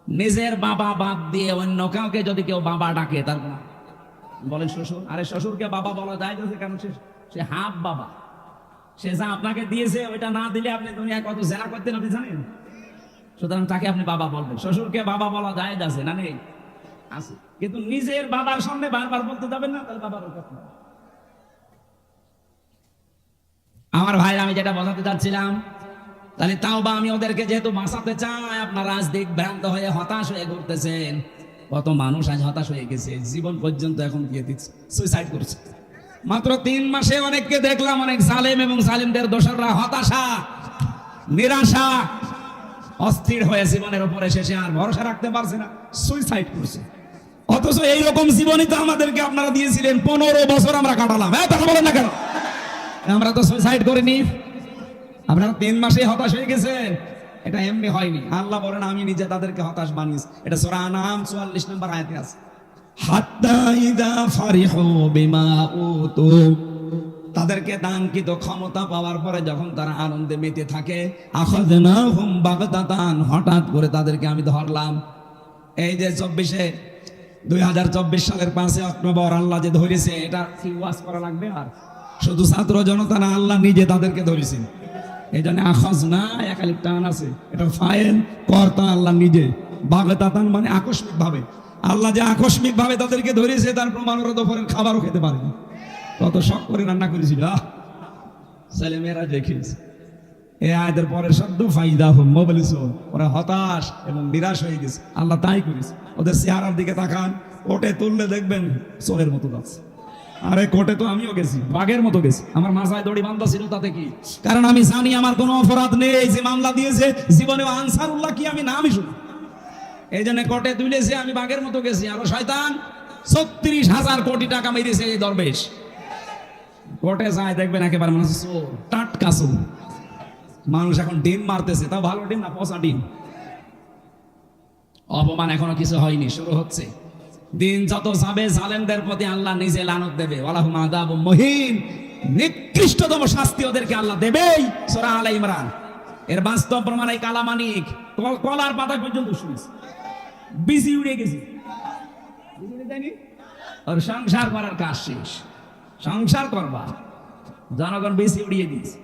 S1: নিজের বাবা বাদ দিয়ে অন্য কাউকে যদি কেউ বাবা ডাকে, তার বলেন শ্বশুর। আরে শ্বশুরকে বাবা বলা যায় না, কারণ সে হাফ বাবা, সে যা আপনাকে দিয়েছে ওইটা না দিলে আপনি দুনিয়ায় কত জেনা করতেন আপনি জানেন। সুতরাং তাকে আপনি বাবা বলবেন। শ্বশুরকে বাবা বলা যায় আছে না? নেই, আছে, কিন্তু নিজের বাবার সামনে বারবার বলতে যাবেন না, তাহলে বাবার কথা। আমার ভাই, আমি যেটা বোঝাতে চাচ্ছিলাম, তাহলে তাও বা আমি ওদেরকে যেহেতু বাঁচাতে চাই, আপনারা আজ দিকভ্রান্ত হয়ে হতাশ হয়ে ঘুরতেছেন। কত মানুষ আজ হতাশ হয়ে গেছে, জীবন পর্যন্ত এখন দিয়ে দিচ্ছে, সুইসাইড করছে। মাত্র 3 মাসে অনেককে দেখলাম, অনেক জালেম এবং জালিমদের দোসররা হতাশা, নিরাশা, অস্থির হয়ে জীবনের উপরে শেষে আর ভরসা রাখতে পারছে না, সুইসাইড করছে। অথচ এইরকম জীবনই তো আমাদেরকে আপনারা দিয়েছিলেন, 15 বছর আমরা কাটালাম। কথা বলেন না কেন? আমরা তো সুইসাইড করিনি। আপনারা 3 মাসে হতাশ হয়ে গেছেন, এটা এমনি হয়নি। আল্লাহ বলেন আমি নিজে তাদেরকে হতাশ বানিয়েছি। এটা সূরা আনআম 44 নম্বর আয়াতে আছে। হাত্তা ইযা ফারিহু বিমা উতু, তাদেরকে দানকৃত ক্ষমতা পাওয়ার পরে যখন তারা আনন্দে মেতে থাকে, আখাযনাহুম বাগতাতান, হঠাৎ করে তাদেরকে আমি ধরলাম। এই যে 2024 সালের 5 অক্টোবর আল্লাহ যে ধরেছে, এটা কি ওয়াজ করা লাগবে? আর শুধু ছাত্র জনতা না, আল্লাহ নিজে তাদেরকে ধরেছেন। এই জন্য আখাযনা একালিক টান আছে, এটা ফাইল কর্তা আল্লাহ নিজে। বাগতাতান মানে আকস্মিক ভাবে, আল্লাহ যে আকস্মিক ভাবে তাদেরকে ধরেছে তার প্রমাণ ওরা দুপুরের খাবারও খেতে পারেনি, কত শখ করে রান্না করেছিল, ছেলেমেয়েরা দেখেছে। এই আয়াতের পরের শব্দ ফাইদাহুম মুবলিসুন, ওরা হতাশ এবং নিরাশ হয়ে গেছে। আল্লাহ তাই করেছে। ওদের চেহারার দিকে তাকান, কোটে তুললে দেখবেন চোরের মতো যাচ্ছে। আরে কোটে তো আমিও গেছি, বাঘের মতো গেছি, আমার মাথায় দড়ি বান্ধা ছিল, তাতে কি? কারণ আমি জানি আমার কোনো অপরাধ নেই। যে মামলা দিয়েছে জীবনে আনসারুল্লাহ কি আমি নামই শুনি, এই জন্য কোটে তুলেছে, আমি বাঘের মতো গেছি। আরো শয়তান 36,000 কোটি টাকা মেরেছে এই দরবেশ। কোটে যায় দেখবেন একেবারে মানুষ চোর, টাটকা চোর। মানুষ এখন ডিম মারতেছে, তাও ভালো ডিম না, পচা ডিম। অপমান এখনো কিছু হয়নি, শুরু হচ্ছে। দিন যত যাবে জালেমদের প্রতি আল্লাহ নিজে লানত দেবে। ওয়ালাহুম আযাবুম মুহিন, নিকৃষ্টতম শাস্তি ওদেরকে আল্লাহ দেবেই। সূরা আলে ইমরান এর বাস্তব প্রমাণ এই কালামানিক কলার পাতা পর্যন্ত শুনেছে, বিসি উড়ে গেছে, ওর সংসার করার কাজ শেষ, সংসার করবা, জনগণ বিসি উড়িয়ে দিয়েছে।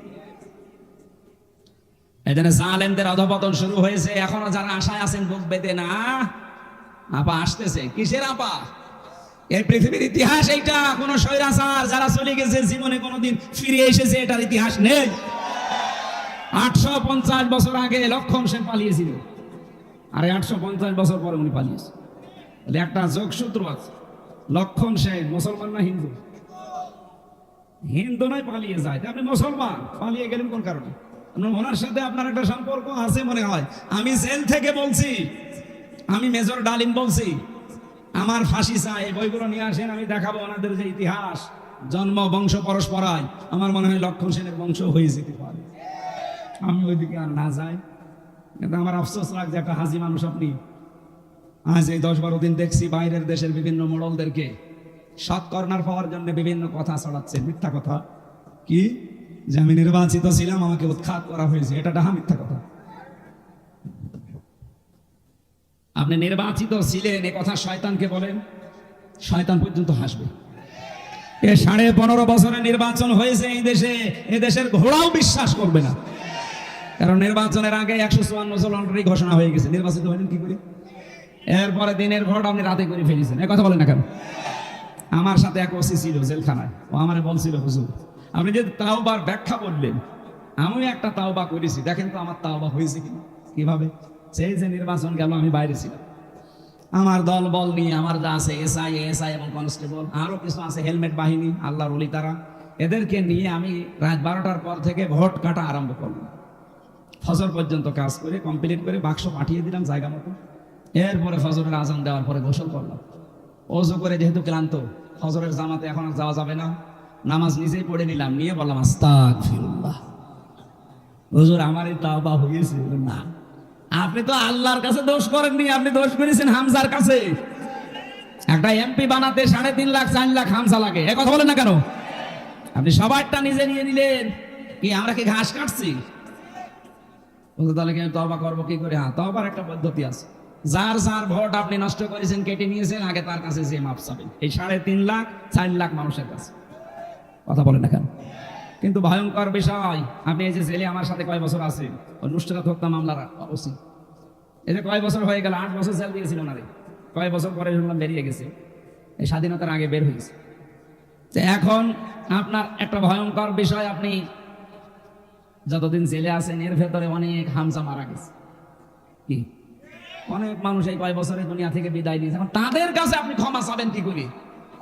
S1: এই জন্য জালেমদের অধপতন শুরু হয়েছে। এখনো যারা আশায় আছেন বুক বেঁধে না, আপা আসতেছে। কিসের আপা? এই পৃথিবীর ইতিহাস এইটা। কোন স্বৈরাচার যারা চলে গেছে জীবনে কোনোদিন ফিরে এসেছে এটার ইতিহাস নেই। 850 বছর আগে লক্ষণ সেন পালিয়েছিল, আর 850 বছর পরে উনি পালিয়েছে। একটা যোগসূত্র আছে, লক্ষণ সেন মুসলমান না হিন্দু? হিন্দু নয়, পালিয়ে যায়। আপনি মুসলমান, পালিয়ে গেলেন কোন কারণে? ওনার সাথে আপনার একটা সম্পর্ক আছে মনে হয়। আমি জেল থেকে বলছি, আমি মেজর ডালিম বলছি, আমার ফাঁসি চাই, বইগুলো নিয়ে আসেন, আমি দেখাবো ওনাদের যে ইতিহাস, জন্ম বংশ পরস্পরায়। আমার মনে হয় লক্ষণ সেনের বংশ হয়ে যেতে পারে। আমি ওইদিকে আর না যাই, কিন্তু আমার আফসোস লাগছে, একটা হাজি মানুষ আপনি। আজ এই 10-12 দিন দেখছি বাইরের দেশের বিভিন্ন মোড়লদেরকে সৎ কর্নার পাওয়ার জন্য বিভিন্ন কথা ছড়াচ্ছে, মিথ্যা কথা। কি যে আমি নির্বাচিত ছিলাম, আমাকে উৎখাত করা হয়েছে, এটা ডাহা মিথ্যা কথা। আপনি নির্বাচিত ছিলেন এ কথা শয়তানকে বলেন, শয়তান পর্যন্ত হাসবে। 15.5 বছরে নির্বাচন হয়েছে এই দেশে, এ দেশের ঘোড়াও বিশ্বাস করবে না। কারণ নির্বাচনের আগে 154 জন লটারি ঘোষণা হয়ে গেছে, নির্বাচিত হলেন কি করে? এরপরে দিনের ভোট আপনি রাতে করে ফেলেছেন। এই কথা বলেন না কেন? আমার সাথে এক ওসি ছিল জেলখানায়, ও আমারে বলছিল, হুজুর আপনি যে তাওবার ব্যাখ্যা বললেন, আমি একটা তাওবা করেছি, দেখেন তো আমার তাওবা হয়েছে কিনা। কিভাবে? সেই যে নির্বাচন গেল, আমি বাইরে ছিলাম, আমার দল বল নিয়ে, আমার যা আছে এসআই এবং কনস্টেবল, আরো কিছু আছে হেলমেট বাহিনী, আল্লাহর ওলি তারা, এদেরকে নিয়ে আমি রাত 12টার পর থেকে ভোট কাটা আরম্ভ করলাম। ফজর পর্যন্ত কাজ করে কমপ্লিট করে বাক্স পাঠিয়ে দিলাম জায়গা মতো। এরপরে ফজরের আজান দেওয়ার পরে গোসল করলাম, ওযু করে, যেহেতু ক্লান্ত, ফজরের জামাতে এখন আর যাওয়া যাবে না, নামাজ নিজেই পড়ে নিলাম, নিয়ে বললাম আস্তাগফিরুল্লাহ। হুজুর আমার এই তাওবা হয়েছে। না, আপনি তো আল্লাহর কাছে দোষ করেননি, আপনি দোষ করেছেন হামজার কাছে। একটা এমপি বানাতে 3.5 লাখ 4 লাখ হামজা লাগে, এ কথা বলেন না কেন? আপনি সবারটা নিজে নিয়ে নিলেন। কি আমরা কি ঘাস কাটছি? তাহলে কি তওবা করবো কি করে? হ্যাঁ, তওবার একটা পদ্ধতি আছে। যার যার ভোট আপনি নষ্ট করেছেন, কেটে নিয়েছেন, আগে তার কাছে যে মাপ চাবেন। এই 3.5 লাখ 4 লাখ মানুষের কাছে। কথা বলেন না কেন? কিন্তু ভয়ঙ্কর বিষয়, আপনি এই যে জেলে আমার সাথে কয় বছর আছেন, নুসরাত হত্যা মামলার অবশ্যই এই যে কয় বছর হয়ে গেল, 8 বছর জেল দিয়েছিল না রে, কয় বছর পরে শুনলাম বেরিয়ে গেছে, এই স্বাধীনতার আগে বের হয়েছে। এখন আপনার একটা ভয়ঙ্কর বিষয়, আপনি যতদিন জেলে আছেন এর ভেতরে অনেক হামজা মারা গেছে। কি অনেক মানুষ এই কয় বছরে দুনিয়া থেকে বিদায় নিয়েছে, এখন তাদের কাছে আপনি ক্ষমা চাবেন কি করে?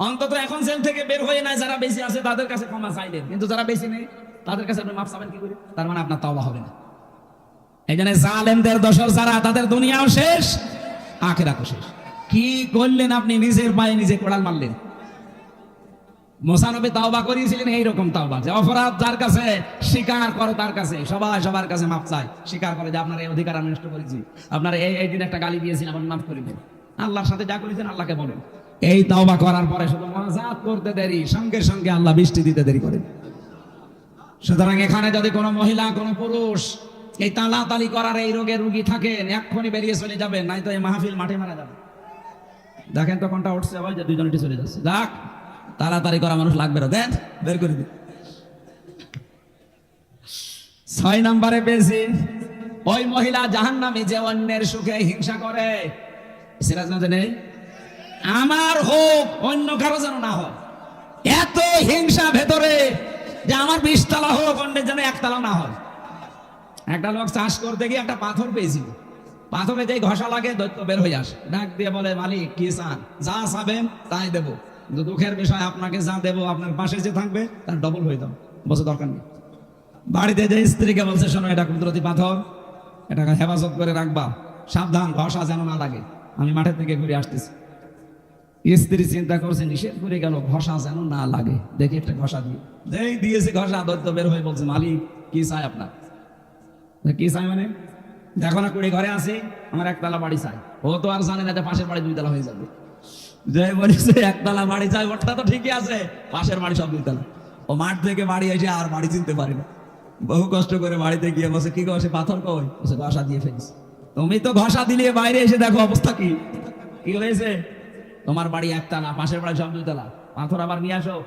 S1: অন্তত এখন জেল থেকে বের হয়ে নাই যারা বেশি আছে তাদের কাছে ক্ষমা চাইলেন, কিন্তু যারা বেশি নেই তাদের কাছে আপনি মাফ চাবেন কি করে? তার মানে আপনার তওবা হবে না। এই জন্য জালেমদের দোসর যারা, তাদের দুনিয়াও শেষ, আখিরাতও শেষ। কি করলেন আপনি? নিজের পায়ে নিজে কোড়াল মারলেন। মুসা নবী তাওবা করিয়েছিলেন এইরকম তাওবা, যে অপরাধ যার কাছে স্বীকার করে তার কাছে, সবাই সবার কাছে মাপ চায়, স্বীকার করে যে আপনার এই অধিকার আমি নষ্ট করেছি, আপনার এই দিন একটা গালি দিয়েছেন, আপনি মাফ করে দেন, আল্লাহর সাথে যা করেছেন আল্লাহকে বলেন। এই তাওবা করার পরে শুধু মুনাজাত করতে দেরি, সঙ্গে সঙ্গে আল্লাহ বৃষ্টি দিতে দেরি করেন। সুতরাং এখানে যদি কোনো মহিলা কোনো পুরুষ এই তালাতালি করার এই রোগে রুগী থাকেন, এক্ষুনি বেরিয়ে চলে যাবেন, নাই তো এই মাহফিল মাঠে মারা যাবে। দেখেন তো কোনটা উঠছে, ভাই যে দুজনটি চলে যাচ্ছে। যাক, তাড়াতাড়ি করা মানুষ লাগবে না, দেন বের করে দিন। 6 নম্বরে পেয়েছি ওই মহিলা জাহান্নামী যে অন্যের সুখে হিংসা করে। সিরাজ না জানে, আমার হোক অন্য কারো যেন না হয়, এত হিংসা ভেতরে যে আমার 20 তলা হোক, অন্যের যেন 1 তলা না হয়। একটা লোক চাষ করতে গিয়ে একটা পাথর পেয়েছিল, পাথরে যে ঘষা লাগে দৈত্য বের হয়ে আসে, ডাক দিয়ে বলে, মালিক কি চান? যা চাবেন তাই দেবো, কিন্তু দুঃখের বিষয় আপনাকে যা দেবো আপনার পাশে যে থাকবে তার ডবল হয়ে যাবে, বসে দরকার নেই। বাড়িতে যে স্ত্রীকে বলছে, শোনো এটা কুদরতি পাথর, এটাকে হেফাজত করে রাখবা, সাবধান, ঘষা যেন না লাগে, আমি মাঠের থেকে ঘুরে আসতেছি। স্ত্রী চিন্তা করছে, নিষেধ করে গেল, ঘষা যেন না লাগে, দেখি একটা ঘষা দিয়ে দিয়েছে, ঘষা, দৈত্য বের হয়ে বলছে, মালিক কি চাই আপনার? কি চাই মানে? দেখো না কুড়ি ঘরে আছে, আমার 1 তলা বাড়ি চাই। ও তো আর জানে না যে পাশের বাড়ি 2 তলা হয়ে যাবে। যে বলেছে 1 তলা বাড়ি চাই, ওটা তো ঠিকই আছে, পাশের বাড়ি সব 2 তলা। ও মাঠ থেকে বাড়ি এসে আর বাড়ি চিনতে পারে না, বহু কষ্ট করে বাড়িতে গিয়ে বসে, কি বসে পাথর কই, বসে ঘষা দিয়ে ফেলিস। তুমি তো ঘষা দিলে বাইরে এসে দেখো অবস্থা কি, কি হয়েছে? তোমার বাড়ি একতলা, পাশের বাড়ি সব দুইতলা, পাথর আবার নিয়ে আসো।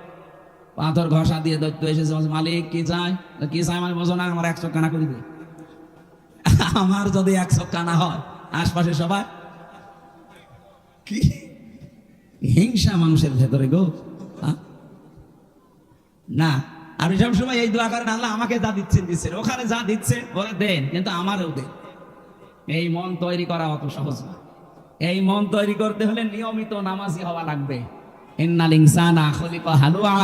S1: পাথর ঘষা দিয়ে দৈত্য এসেছে, মালিক কি চাই? কি চাই মানে বোঝো না, আমার 100 কানা করে দিবে। আমার যদি 100 কানা হয়, আশপাশে সবাই কি হিংসা মানুষের ভেতরে গো। না, আর সব সময় এই দোয়া করেন, আল্লাহ আমাকে যা দিচ্ছেন দিচ্ছেন, ওখানে যা দিচ্ছে ওরা দেন, কিন্তু আমারও দেন। এই মন তৈরি করা অত সহজ না। এই মন তৈরি করতে হলে নিয়মিত নামাজি হওয়া লাগবে। ইন্নাল ইনসানা খুলিকা হালুআ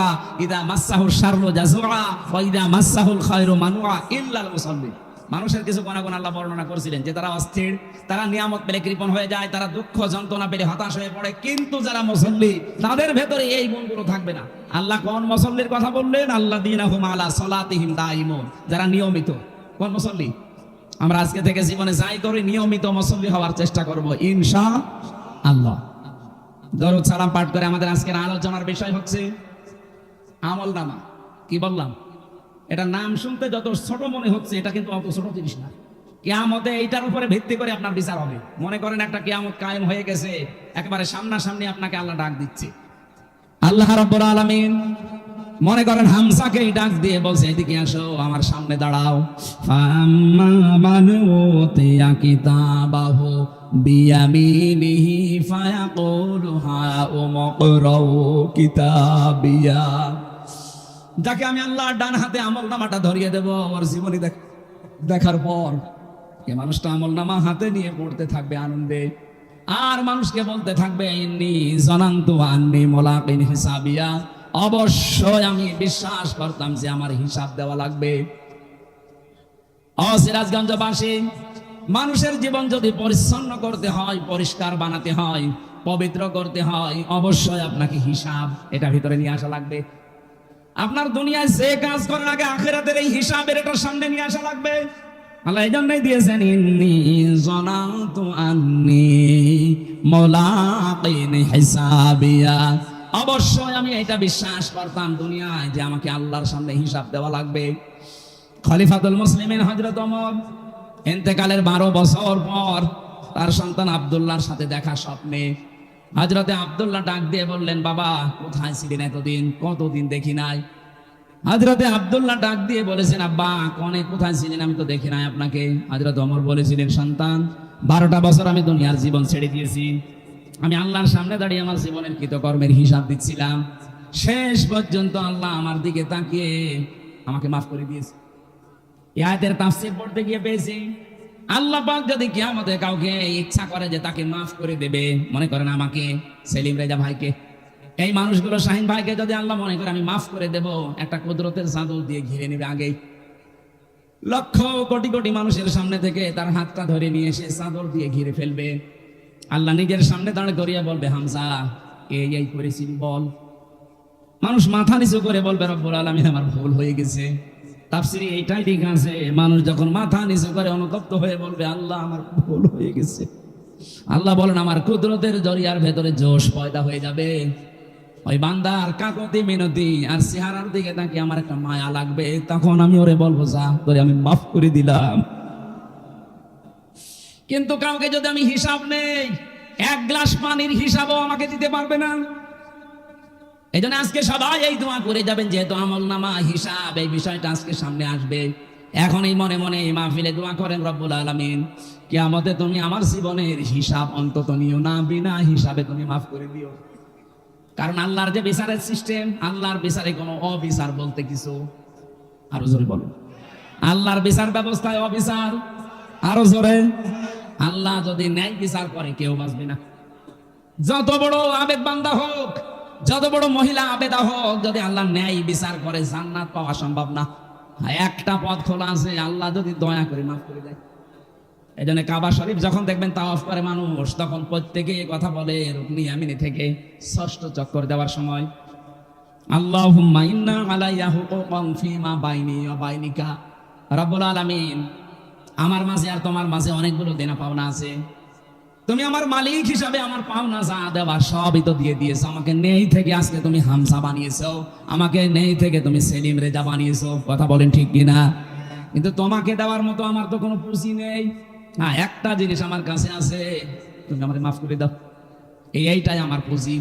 S1: ইযা মাসসাহু শাররু জাযুআ ওয়া ইযা মাসসাহুল খায়রু মানুআ ইল্লাল মুসাল্লিন। মানুষের কিছু গুণাগুণ আল্লাহ বর্ণনা করেছিলেন যে তারা অস্থির, তারা নিয়ামত পেলে কৃপণ হয়ে যায়, তারা দুঃখ যন্ত্রণা পেলে হতাশ হয়ে পড়ে। কিন্তু যারা মুসল্লি, তাদের ভেতরে এই গুণগুলো থাকবে না। আল্লাহ কোন মুসল্লির কথা বললেন? আল্লাযীনা হুম আলা সালাতিহিম দাঈমুন, যারা নিয়মিত। কোন মুসল্লি? আমরা আজকে থেকে জীবনে যাই করি নিয়মিত মুসল্লি হওয়ার চেষ্টা করব ইনশাআল্লাহ। দরুদ সালাম পাঠ করে আমাদের আজকের আলোচনার বিষয় হচ্ছে আমলনামা। কি বললাম? এটা নাম শুনতে যত ছোট মনে হচ্ছে, এটা কিন্তু অত ছোট জিনিস না। কিয়ামতে এইটার উপরে ভিত্তি করে আপনার বিচার হবে। মনে করেন একটা কিয়ামত কায়েম হয়ে গেছে, একেবারে সামনাসামনি আপনাকে আল্লাহ ডাক দিচ্ছে। আল্লাহ রাব্বুল আলামিন মনে করেন হামসাকে ডাক দিয়ে বলছে, এদিকে আসো, আমার সামনে দাঁড়াও। ফাম্মা মান উতিয়া কিতাবাহু বিয়ামিনিহি ফায়াকুলু হাউমুকরাউ কিতাবিয়া। যাকে আমি আল্লাহ ডান হাতে আমলনামাটা ধরিয়ে দেব, ওর জীবনী দেখার পর এই মানুষটা আমলনামা হাতে নিয়ে পড়তে থাকবে আনন্দে, আর মানুষকে বলতে থাকবে ইন্নী জানান্তু আন্নী মুলাকিন হিসাবিয়া, অবশ্যই আমি বিশ্বাস করতাম যে আমার হিসাব দেওয়া লাগবে। সিরাজগঞ্জবাসী, মানুষের জীবন যদি পরিচ্ছন্ন করতে হয়, পরিষ্কার বানাতে হয়, পবিত্র করতে হয়, অবশ্যই আপনাকে হিসাব এটা ভিতরে নিয়ে আসা লাগবে। আপনার দুনিয়ায় যে কাজ করার আগে আখিরাতের এই হিসাবের এটা সামনে নিয়ে আসা লাগবে। আল্লাহ এই জন্যই দিয়েছেন ইন্নী জানান্তু আন্নী মুলাকিন হিসাবিয়া, অবশ্যই আমি এটা বিশ্বাস করতাম দুনিয়ায় যে আমাকে আল্লাহর সামনে হিসাব দেওয়া লাগবে। খলিফাতুল মুসলিমিন হযরত ওমর ইন্তেকালের 12 বছর পর তার সন্তান আব্দুল্লাহর সাথে দেখা স্বপ্নে হযরতে আব্দুল্লাহ ডাক দিয়ে বললেন, বাবা কোথায় ছিলেন এতদিন? কতদিন দেখি নাই। হযরতে আব্দুল্লাহ ডাক দিয়ে বলেছেন, আব্বা কোনে কোথায় ছিলেন? আমি তো দেখি নাই আপনাকে। হযরত ওমর বলেছিলেন, সন্তান 12টা বছর আমি দুনিয়ার জীবন ছেড়ে দিয়েছি, আমি আল্লাহর সামনে দাঁড়িয়ে আমার জীবনের কৃতকর্মের হিসাব দিচ্ছিলাম। শেষ পর্যন্ত আল্লাহ আমার দিকে তাকিয়ে আমাকে মাফ করে দিয়েছে। এই আয়াতের তাফসীর পড়তে গিয়ে পেয়েছি, আল্লাহ পাক যদি কিয়ামতে কাউকে ইচ্ছা করে যে তাকে মাফ করে দেবে, মনে করেন আমাকে, সেলিম রেজা ভাইকে, এই মানুষগুলো শাহিন ভাইকে যদি আল্লাহ মনে করে আমি মাফ করে দেব, একটা কুদরতের চাদর দিয়ে ঘিরে নেবে। আগেই লক্ষ কোটি কোটি মানুষের সামনে থেকে তার হাতটা ধরে নিয়ে এসে চাদর দিয়ে ঘিরে ফেলবে। আল্লাহ নিজের সামনে দাঁড় করিয়া বলবে, হামজা এই করেছি বল। মানুষ মাথা নিচু করে বলবে, রব্বুল আলামিন আমার ভুল হয়ে গেছে। তাফসীরে এইটাই ঠিক আছে, মানুষ যখন মাথা নিচু করে অনুতপ্ত হয়ে বলবে, আল্লাহ আমার ভুল হয়ে গেছে, আল্লাহ বলেন আমার কুদরতের জরিয়ার ভেতরে জোশ পয়দা হয়ে যাবে। ওই বান্দার কাকতি মিনতি আর চেহারার দিকে তাকে আমার একটা মায়া লাগবে, তখন আমি ওরে বলবো, যা তোরে আমি মাফ করে দিলাম। কিন্তু কাউকে যদি আমি হিসাব নেই, 1 গ্লাস পানির হিসাবও আমাকে দিতে পারবে না। এই জন্য আজকে সবাই এই দোয়া করে যাবেন, যেহেতু আমলনামা হিসাব এই বিষয়টা আজকে সামনে আসবে। এখন এই মনে মনে এই মাহফিলে দোয়া করেন, রব্বুল আলামিন কিয়ামতে তুমি আমার জীবনের হিসাব অন্তত নিও না, বিনা হিসাবে তুমি মাফ করে দিও। কারণ আল্লাহর যে বিচারের সিস্টেম, আল্লাহর বিচারে কোনো অবিচার বলতে কিছু, আরো জোরে বলো, আল্লাহর বিচার ব্যবস্থায় অবিচার, আরো জোরে, আল্লাহ যদি ন্যায় বিচার করে কেউ বাঁচবে না। যত বড় আবেদ বান্দা হোক, যত বড় মহিলা আবেদা হোক, যদি আল্লাহ ন্যায় বিচার করে জান্নাত পাওয়া সম্ভব না। একটা পথ খোলা আছে, আল্লাহ যদি দয়া করে মাফ করে দেয়। এই জন্য কাবা শরীফ যখন দেখবেন তাওয়াফ করে মানুষ, তখন প্রত্যেকে কথা বলে রুকনি ইয়ামিনি থেকে 6ষ্ঠ চক্কর দেওয়ার সময়, আল্লাহুম্মা ইন্না আলাইয়া হুকুকান ফীমা বাইনি ওয়া বাইনিকা, রব্বুল আলামিন আমার মাঝে আর তোমার মাঝে অনেকগুলো দেনা পাওনা আছে। তুমি আমার মালিক হিসাবে আমার পাওনা যা দেওয়া সবই তো দিয়ে দিয়েছো। আমাকে নেই থেকে আজকে তুমি হামসা বানিয়েছো, আমাকে নেই থেকে তুমি সেলিম রেজা বানিয়েছো। কথা বলেন ঠিক কিনা? কিন্তু তোমাকে দেওয়ার মতো আমার তো কোনো পুঁজি নেই। হ্যাঁ, একটা জিনিস আমার কাছে আছে, তুমি আমাকে মাফ করে দাও, এইটাই আমার পুঁজি।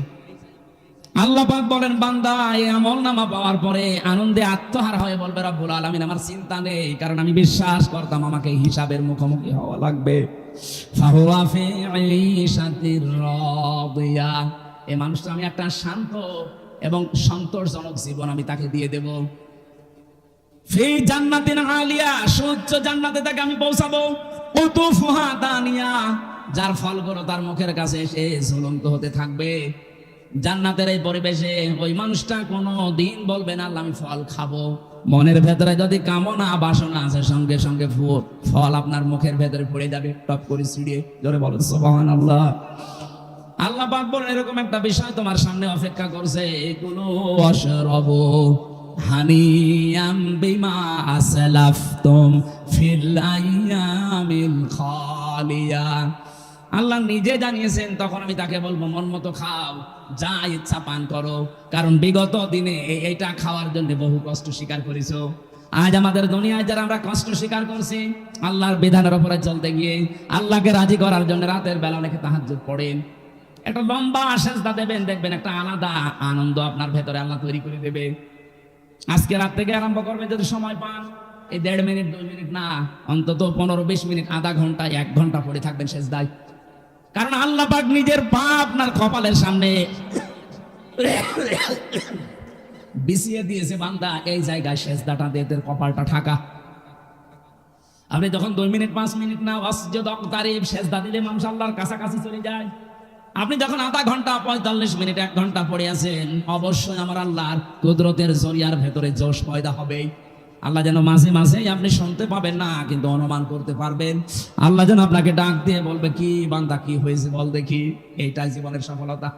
S1: আল্লাহ পাক বলেন, বান্দা এই আমলনামা পাওয়ার পরে আনন্দে আত্মহারা হয়ে বলবে, রব্বুল আলামিন আমার চিন্তা নেই, কারণ আমি বিশ্বাস করতাম আমাকে হিসাবের মুখোমুখি হওয়া লাগবে। ফাহুয়া ফি ঈশাতির রাদিয়া, এই মানুষটা আমি একটা শান্ত এবং সন্তোষজনক জীবন আমি তাকে দিয়ে দেব। ফি জান্নাতিন আলিয়া, সুউচ্চ জান্নাতে তাকে আমি পৌঁছাবো। কুতুফুহা দানিয়া, যার ফলগুলো তার মুখের কাছে এসে ঝুলন্ত হতে থাকবে। জান্নাতের এই পরিবেশে ওই মানুষটা কোনো দিন বলবে না আল্লাহ আমি ফল খাবো। মনের ভেতরে যদি কামনা বাসনা আছে, সঙ্গে সঙ্গে ফল আপনার মুখের ভেতরে পড়ে যাবে, টপ করে ছিঁড়িয়ে। জোরে বলো সুবহানাল্লাহ। আল্লাহ পাক বলেন, এরকম একটা বিষয় তোমার সামনে অপেক্ষা করছে, এগুলো অশরাবু হানিয়াম বিমা আসলাফতুম ফিল আইয়ামিল খালিয়া। আল্লাহ নিজে জানিয়েছেন, তখন আমি তাকে বলবো মন মতো খাও, যা ইচ্ছা পান করো, কারণ বিগত দিনে এইটা খাওয়ার জন্য বহু কষ্ট স্বীকার করেছো। আজ আমাদের দুনিয়ায় যারা আমরা কষ্ট স্বীকার করছি আল্লাহর বিধানের উপরে চলতে গিয়ে, আল্লাহকে রাজি করার জন্য রাতের বেলা অনেকে তাহাজ্জুদ পড়েন, একটা লম্বা সেজদা দেবেন, দেখবেন একটা আলাদা আনন্দ আপনার ভেতরে আল্লাহ তৈরি করে দেবে। আজকে রাত থেকে আরম্ভ করবেন, যদি সময় পান, এই 1.5 মিনিট 2 মিনিট না, অন্তত 15-20 মিনিট, আধা ঘন্টা 1 ঘন্টা পড়ে থাকবেন সেজদায়। কারণ আল্লাহ পাক নিজের পা আপনার কপালের সামনে বিছিয়ে দিয়েছে, বান্দা এই জায়গায় সেজদাটা দিয়ে তোর কপালটা ঢাকা। আপনি যখন 2 মিনিট 5 মিনিট না ওয়াসজুদ ওয়াকতারিব সেজদা দিলে মানুষ আল্লাহর কাছাকাছি চলে যায়। আপনি যখন আধা ঘন্টা 45 মিনিট 1 ঘন্টা পড়ে আছেন, অবশ্যই আমার আল্লাহর কুদরতের জরিয়ার ভেতরে জোশ পয়দা হবে। আল্লাহ যেন মাঝে মাঝে আপনি শুনতে পাবেন না, কিন্তু অনুমান করতে পারবেন। আল্লাহ যেন আপনাকে ডাক দিয়ে বলবে, কি বান্দা কি হয়েছে বল দেখি। এইটাই জীবনের সফলতা।